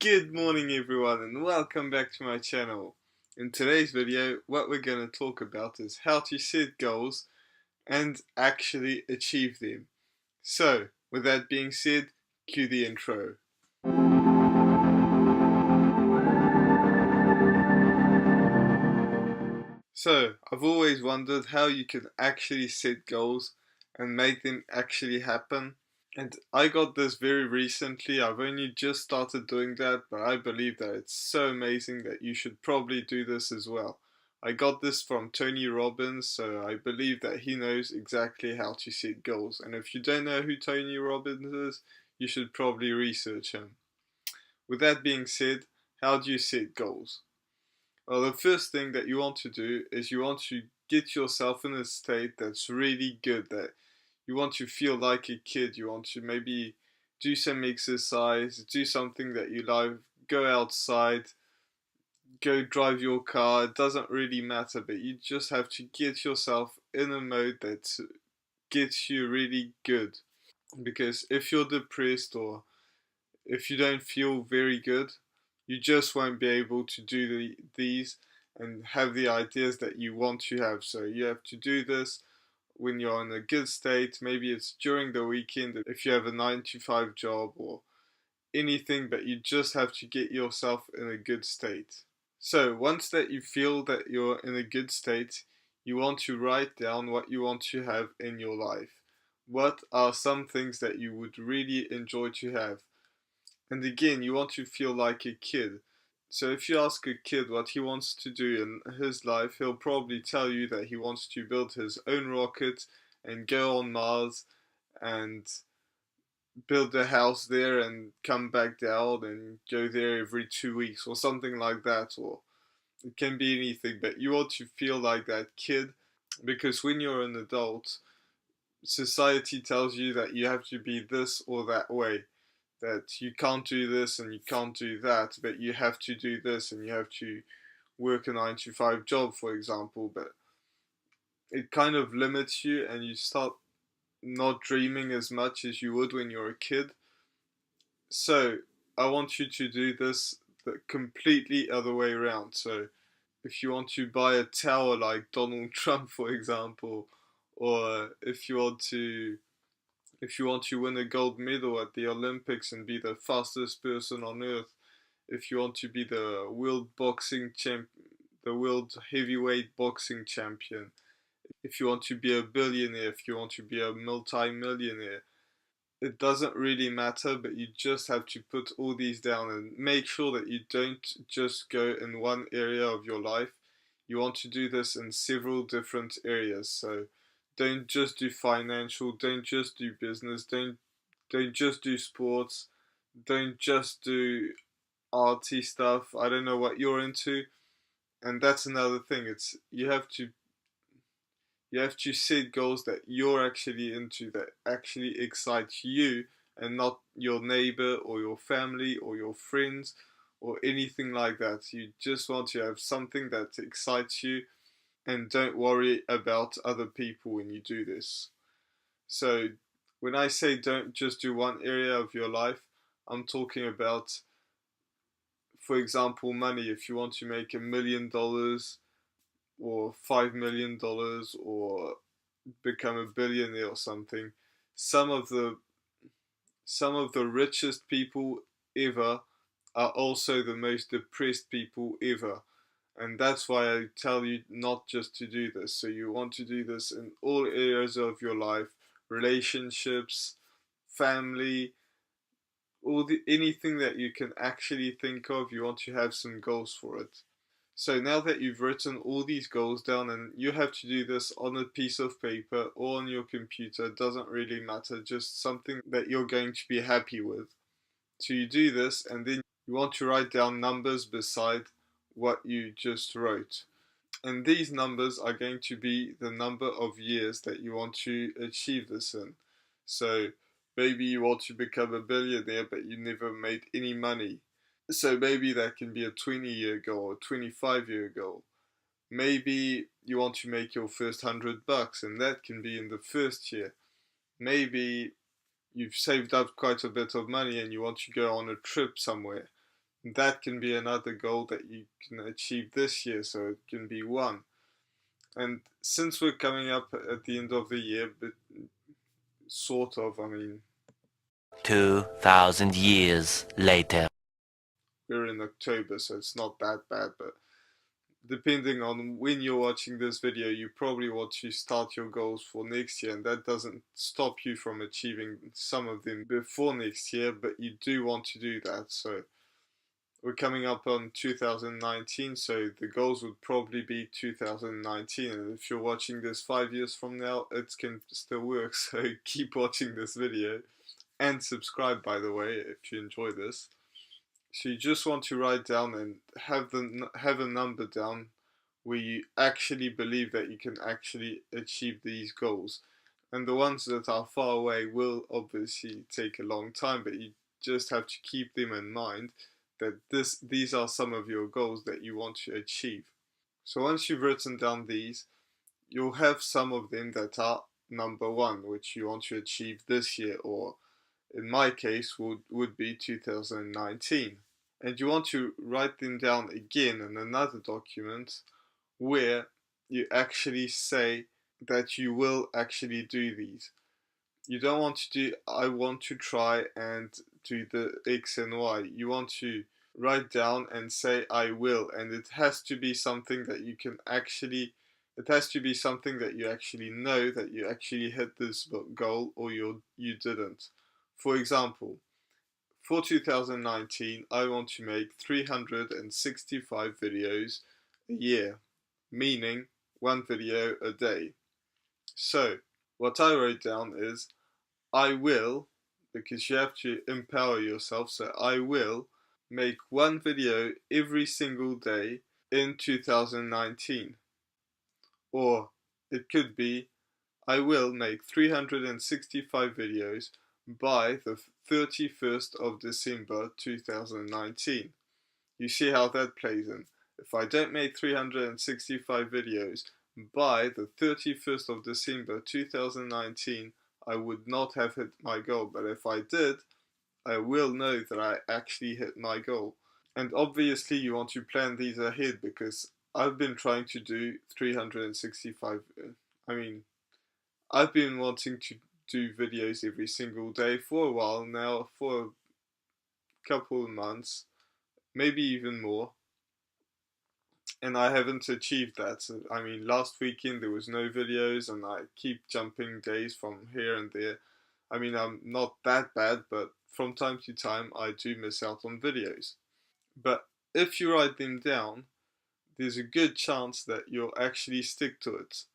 Good morning everyone and welcome back to my channel. In today's video, what we're going to talk about is how to set goals and actually achieve them. So, with that being said, cue the intro. So, I've always wondered how you can actually set goals and make them actually happen. And I got this very recently. I've only just started doing that, but I believe that it's so amazing that you should probably do this as well. I got this from Tony Robbins, so I believe that he knows exactly how to set goals. And if you don't know who Tony Robbins is, you should probably research him. With that being said, how do you set goals? Well, the first thing that you want to do is you want to get yourself in a state that's really good, that you want to feel like a kid. You want to maybe do some exercise, do something that you like, go outside, go drive your car. It doesn't really matter, but you just have to get yourself in a mode that gets you really good. Because if you're depressed or if you don't feel very good, you just won't be able to do these and have the ideas that you want to have. So you have to do this when you're in a good state. Maybe it's during the weekend if you have a 9 to 5 job or anything, but you just have to get yourself in a good state. So once that you feel that you're in a good state, you want to write down what you want to have in your life. What are some things that you would really enjoy to have? And again, you want to feel like a kid. So if you ask a kid what he wants to do in his life, he'll probably tell you that he wants to build his own rocket and go on Mars and build a house there and come back down and go there every 2 weeks or something like that. Or it can be anything, but you want to feel like that kid, because when you're an adult, society tells you that you have to be this or that way, that you can't do this and you can't do that, but you have to do this and you have to work a 9 to 5 job, for example. But it kind of limits you and you start not dreaming as much as you would when you're a kid. So I want you to do this the completely other way around. So if you want to buy a tower like Donald Trump, for example, or if you want to win a gold medal at the Olympics and be the fastest person on earth, if you want to be the world heavyweight boxing champion, if you want to be a billionaire, if you want to be a multi-millionaire, it doesn't really matter, but you just have to put all these down and make sure that you don't just go in one area of your life. You want to do this in several different areas. So don't just do financial, don't just do business, don't just do sports, don't just do arty stuff. I don't know what you're into. And that's another thing. It's you have to set goals that you're actually into, that actually excite you, and not your neighbor or your family or your friends or anything like that. You just want to have something that excites you, and don't worry about other people when you do this. So when I say don't just do one area of your life, I'm talking about, for example, money. If you want to make $1 million or $5 million or become a billionaire or something, some of the some of the richest people ever are also the most depressed people ever. And that's why I tell you not just to do this. So you want to do this in all areas of your life, relationships, family, anything that you can actually think of, you want to have some goals for it. So now that you've written all these goals down, and you have to do this on a piece of paper or on your computer, it doesn't really matter, just something that you're going to be happy with. So you do this, and then you want to write down numbers beside what you just wrote. And these numbers are going to be the number of years that you want to achieve this in. So maybe you want to become a billionaire, but you never made any money. So maybe that can be a 20-year goal, a 25-year goal. Maybe you want to make your first $100, and that can be in the first year. Maybe you've saved up quite a bit of money and you want to go on a trip somewhere. That can be another goal that you can achieve this year, so it can be one. And since we're coming up at the end of the year, but sort of, I mean, 2,000 years later. we're in October, so it's not that bad, but depending on when you're watching this video, you probably want to start your goals for next year, and that doesn't stop you from achieving some of them before next year, but you do want to do that. So we're coming up on 2019, so the goals would probably be 2019, and if you're watching this 5 years from now, it can still work. So keep watching this video and subscribe, by the way, if you enjoy this. So you just want to write down and have a number down where you actually believe that you can actually achieve these goals. And the ones that are far away will obviously take a long time, but you just have to keep them in mind that these are some of your goals that you want to achieve. So once you've written down these, you'll have some of them that are number one, which you want to achieve this year, or in my case would be 2019. And you want to write them down again in another document where you actually say that you will actually do these. You don't want to do I want to try and do the X and Y. You want to write down and say I will, and it has to be something that you can actually it has to be something that you actually know that you actually hit this goal or you didn't. For example, for 2019, I want to make 365 videos a year, meaning one video a day. So, what I wrote down is I will, because you have to empower yourself, so I will make one video every single day in 2019. Or it could be I will make 365 videos by the 31st of December 2019. You see how that plays in. If I don't make 365 videos by the 31st of December 2019, I would not have hit my goal. But if I did, I will know that I actually hit my goal. And obviously you want to plan these ahead, because I've been trying to do 365. I mean, I've been wanting to do videos every single day for a while now, for a couple of months, maybe even more, and I haven't achieved that. So, I mean, last weekend there was no videos, and I keep jumping days from here and there. I mean, I'm not that bad, but from time to time I do miss out on videos. But if you write them down, there's a good chance that you'll actually stick to it.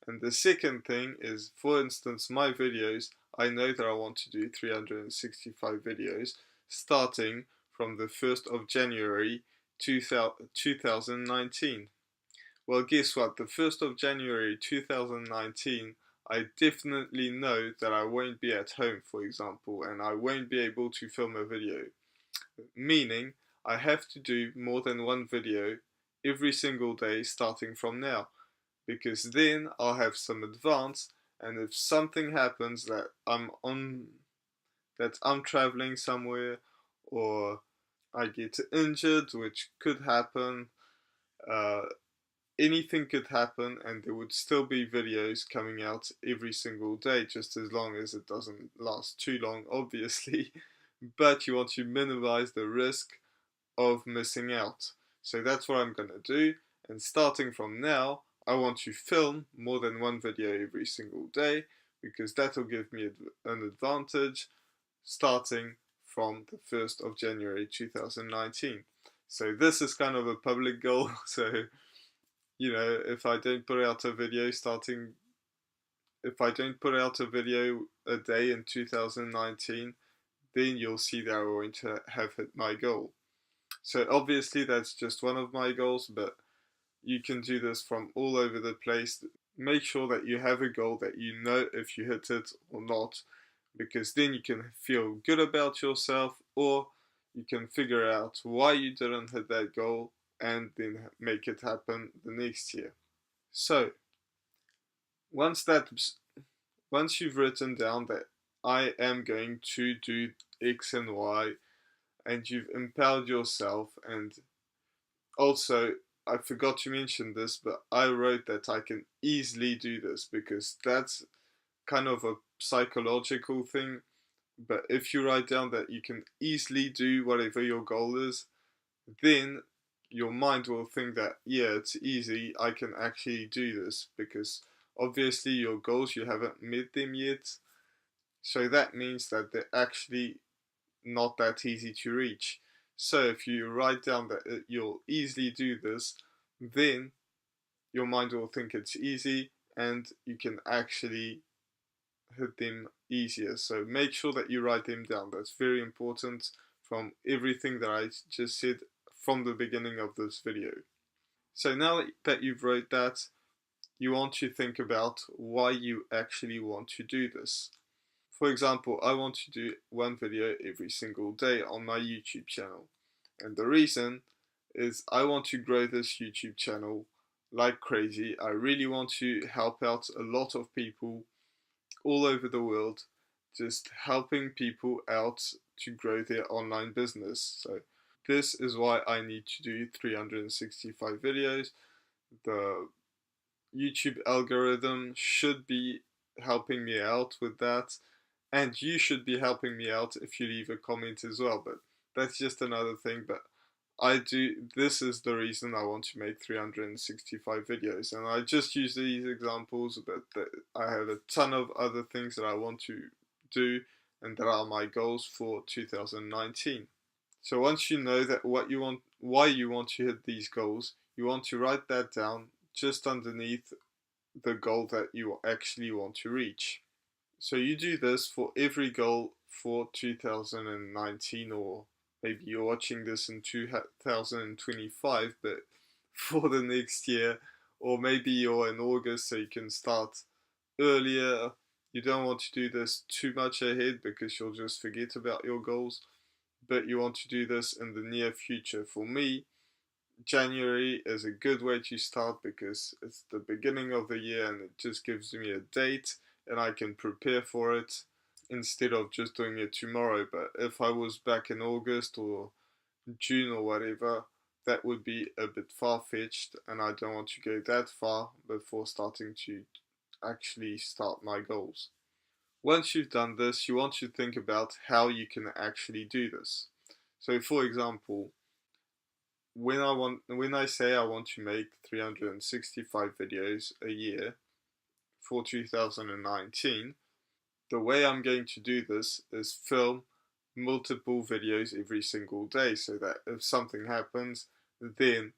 And the second thing is, for instance, my videos, I know that I want to do 365 videos starting from the 1st of January 2019. Well, guess what? The 1st of January 2019, I definitely know that I won't be at home, for example, and I won't be able to film a video. Meaning, I have to do more than one video every single day starting from now, because then I'll have some advance, and if something happens that I'm traveling somewhere, or I get injured, which could happen, uh, anything could happen, and there would still be videos coming out every single day, just as long as it doesn't last too long, obviously. But you want to minimize the risk of missing out. So that's what I'm gonna do, and starting from now, I want to film more than one video every single day, because that'll give me an advantage starting from the 1st of January 2019. So this is kind of a public goal, so if I don't put out a video a day in 2019, then you'll see that I'm going to have hit my goal. So obviously that's just one of my goals, but you can do this from all over the place. Make sure that you have a goal that you know if you hit it or not, because then you can feel good about yourself, or you can figure out why you didn't hit that goal and then make it happen the next year. So once you've written down that I am going to do X and Y, and you've empowered yourself. And also, I forgot to mention this, but I wrote that I can easily do this because that's kind of a psychological thing. But if you write down that you can easily do whatever your goal is, then your mind will think that, yeah, it's easy, I can actually do this, because obviously your goals, you haven't met them yet. So that means that they're actually not that easy to reach. So if you write down that you'll easily do this, then your mind will think it's easy and you can actually hit them easier. So make sure that you write them down. That's very important from everything that I just said from the beginning of this video. So now that you've wrote that, you want to think about why you actually want to do this. For example, I want to do one video every single day on my YouTube channel. And the reason is I want to grow this YouTube channel like crazy. I really want to help out a lot of people all over the world, just helping people out to grow their online business. So this is why I need to do 365 videos. The YouTube algorithm should be helping me out with that, and you should be helping me out if you leave a comment as well, but that's just another thing. But this is the reason I want to make 365 videos, and I just use these examples, but I have a ton of other things that I want to do and that are my goals for 2019. So once you know that what you want, why you want to hit these goals, you want to write that down just underneath the goal that you actually want to reach. So you do this for every goal for 2019, or maybe you're watching this in 2025, but for the next year, or maybe you're in August so you can start earlier. You don't want to do this too much ahead because you'll just forget about your goals, but you want to do this in the near future. For me, January is a good way to start because it's the beginning of the year and it just gives me a date and I can prepare for it instead of just doing it tomorrow. But if I was back in August or June or whatever, that would be a bit far-fetched, and I don't want to go that far before starting to actually start my goals. Once you've done this, you want to think about how you can actually do this. So for example, when I say I want to make 365 videos a year for 2019, the way I'm going to do this is film multiple videos every single day so that if something happens, then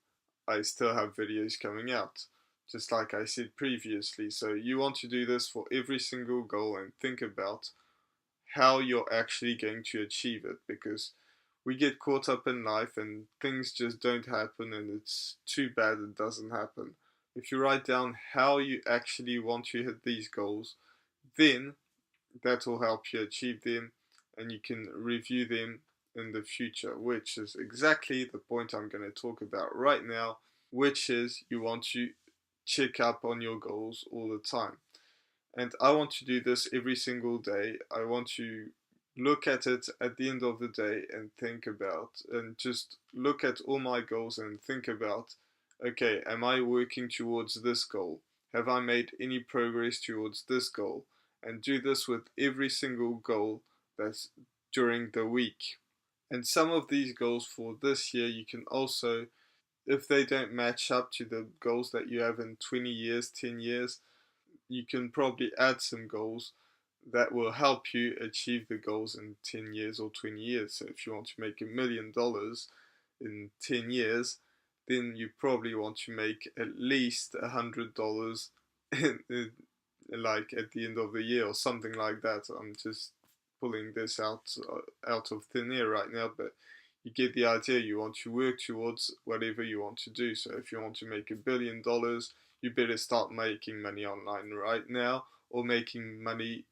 I still have videos coming out, just like I said previously. So you want to do this for every single goal and think about how you're actually going to achieve it, because we get caught up in life and things just don't happen and it's too bad it doesn't happen. If you write down how you actually want to hit these goals, then that will help you achieve them and you can review them in the future, which is exactly the point I'm going to talk about right now, which is you want to check up on your goals all the time. And I want to do this every single day. I want to look at it at the end of the day and think about, and just look at all my goals and think about, okay, am I working towards this goal? Have I made any progress towards this goal? And do this with every single goal that's during the week. And some of these goals for this year, you can also, if they don't match up to the goals that you have in 20 years, 10 years, you can probably add some goals that will help you achieve the goals in 10 years or 20 years. So if you want to make $1 million in 10 years, then you probably want to make at least $100 like at the end of the year or something like that. I'm just pulling this out of thin air right now, but you get the idea. You want to work towards whatever you want to do. So if you want to make $1 billion, you better start making money online right now, or making money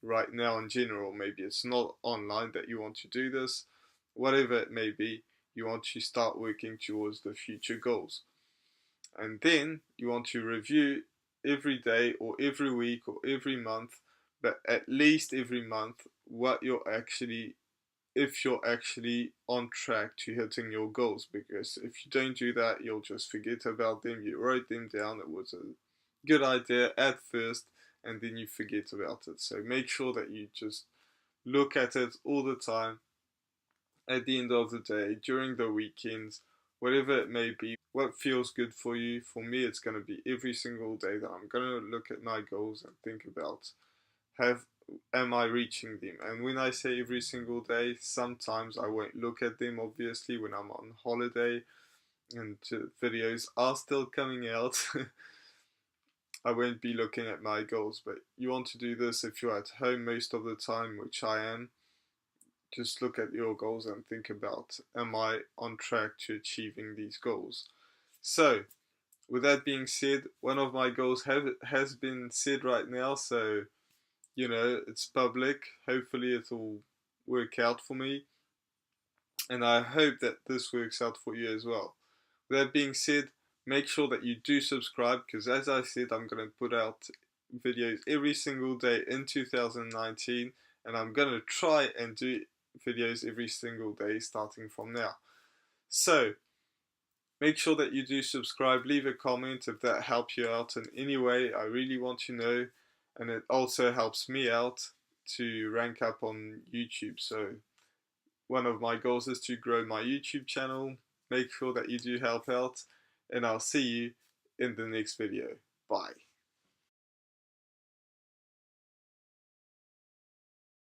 right now in general. Maybe it's not online that you want to do this. Whatever it may be, you want to start working towards the future goals. And then you want to review every day or every week or every month, but at least every month, what you're actually if you're actually on track to hitting your goals, because if you don't do that, you'll just forget about them. You wrote them down, it was a good idea at first, and then you forget about it. So make sure that you just look at it all the time, at the end of the day, during the weekends, whatever it may be, what feels good for you. For me, it's going to be every single day that I'm going to look at my goals and think about, have am I reaching them? And when I say every single day, sometimes I won't look at them, obviously, when I'm on holiday and videos are still coming out. I won't be looking at my goals, but you want to do this if you're at home most of the time, which I am. Just look at your goals and think about, am I on track to achieving these goals? So, with that being said, one of my goals has been said right now, so it's public. Hopefully, it'll work out for me, and I hope that this works out for you as well. With that being said, make sure that you do subscribe, because as I said, I'm going to put out videos every single day in 2019, and I'm going to try and do videos every single day starting from now. So, make sure that you do subscribe, leave a comment if that helps you out in any way. I really want to know, and it also helps me out to rank up on YouTube. So one of my goals is to grow my YouTube channel. Make sure that you do help out, and I'll see you in the next video. Bye.